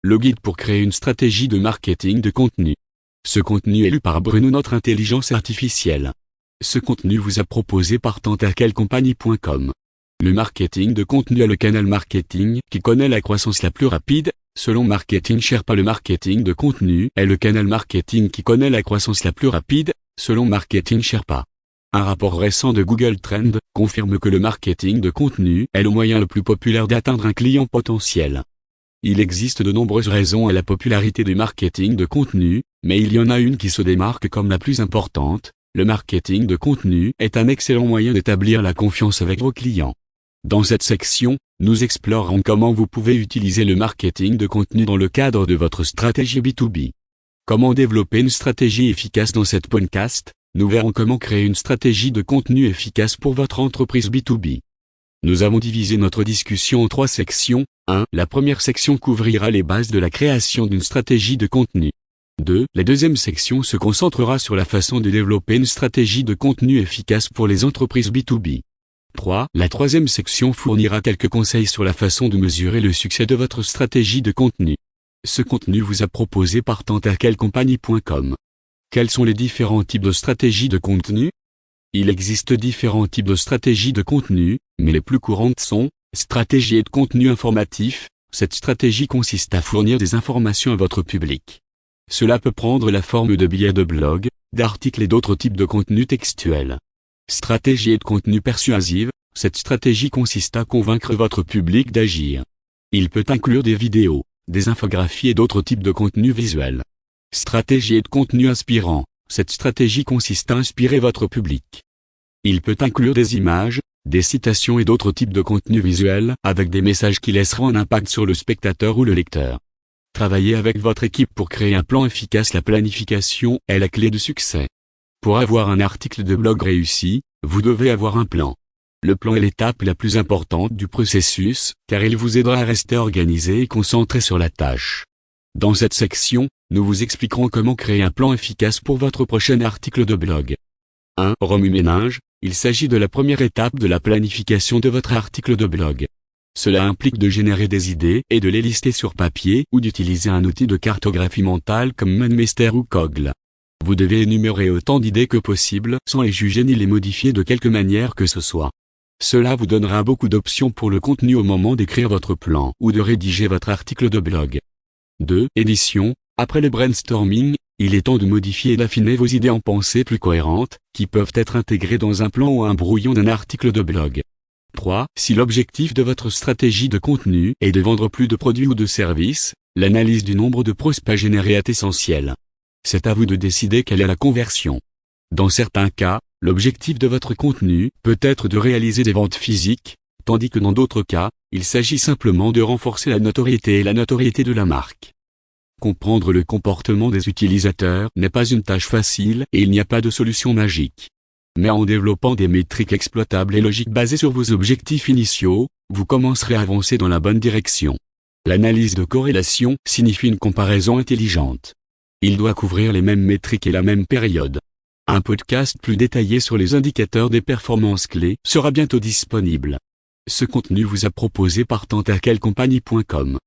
le guide pour créer une stratégie de marketing de contenu. Ce contenu est lu par Bruno, notre intelligence artificielle. Ce contenu vous a proposé par tentaquelcompagnie.com. Le marketing de contenu est le canal marketing qui connaît la croissance la plus rapide, selon Marketing Sherpa. Le marketing de contenu est le canal marketing qui connaît la croissance la plus rapide, selon Marketing Sherpa. Un rapport récent de Google Trends confirme que le marketing de contenu est le moyen le plus populaire d'atteindre un client potentiel. Il existe de nombreuses raisons à la popularité du marketing de contenu, mais il y en a une qui se démarque comme la plus importante. Le marketing de contenu est un excellent moyen d'établir la confiance avec vos clients. Dans cette section, nous explorerons comment vous pouvez utiliser le marketing de contenu dans le cadre de votre stratégie B2B. Comment développer une stratégie efficace. Dans cette podcast, nous verrons comment créer une stratégie de contenu efficace pour votre entreprise B2B. Nous avons divisé notre discussion en 3 sections. 1. La première section couvrira les bases de la création d'une stratégie de contenu. 2. La deuxième section se concentrera sur la façon de développer une stratégie de contenu efficace pour les entreprises B2B. 3. La troisième section fournira quelques conseils sur la façon de mesurer le succès de votre stratégie de contenu. Ce contenu vous a proposé par tentaquelcompagnie.com. Quels sont les différents types de stratégies de contenu? Il existe différents types de stratégies de contenu, mais les plus courantes sont stratégie de contenu informatif. Cette stratégie consiste à fournir des informations à votre public. Cela peut prendre la forme de billets de blog, d'articles et d'autres types de contenus textuels. Stratégie de contenu persuasive. Cette stratégie consiste à convaincre votre public d'agir. Il peut inclure des vidéos, des infographies et d'autres types de contenus visuels. Stratégie de contenu inspirant. Cette stratégie consiste à inspirer votre public. Il peut inclure des images, des citations et d'autres types de contenus visuels avec des messages qui laisseront un impact sur le spectateur ou le lecteur. Travaillez avec votre équipe pour créer un plan efficace. La planification est la clé du succès. Pour avoir un article de blog réussi, vous devez avoir un plan. Le plan est l'étape la plus importante du processus, car il vous aidera à rester organisé et concentré sur la tâche. Dans cette section, nous vous expliquerons comment créer un plan efficace pour votre prochain article de blog. 1. Remue-ménage. Il s'agit de la première étape de la planification de votre article de blog. Cela implique de générer des idées et de les lister sur papier ou d'utiliser un outil de cartographie mentale comme MindMeister ou Coggle. Vous devez énumérer autant d'idées que possible sans les juger ni les modifier de quelque manière que ce soit. Cela vous donnera beaucoup d'options pour le contenu au moment d'écrire votre plan ou de rédiger votre article de blog. 2. Édition. Après le brainstorming, il est temps de modifier et d'affiner vos idées en pensées plus cohérentes, qui peuvent être intégrées dans un plan ou un brouillon d'un article de blog. 3. Si l'objectif de votre stratégie de contenu est de vendre plus de produits ou de services, l'analyse du nombre de prospects générés est essentielle. C'est à vous de décider quelle est la conversion. Dans certains cas, l'objectif de votre contenu peut être de réaliser des ventes physiques, tandis que dans d'autres cas, il s'agit simplement de renforcer la notoriété et la notoriété de la marque. Comprendre le comportement des utilisateurs n'est pas une tâche facile et il n'y a pas de solution magique. Mais en développant des métriques exploitables et logiques basées sur vos objectifs initiaux, vous commencerez à avancer dans la bonne direction. L'analyse de corrélation signifie une comparaison intelligente. Il doit couvrir les mêmes métriques et la même période. Un podcast plus détaillé sur les indicateurs des performances clés sera bientôt disponible. Ce contenu vous a proposé par tentaquelcompagnie.com.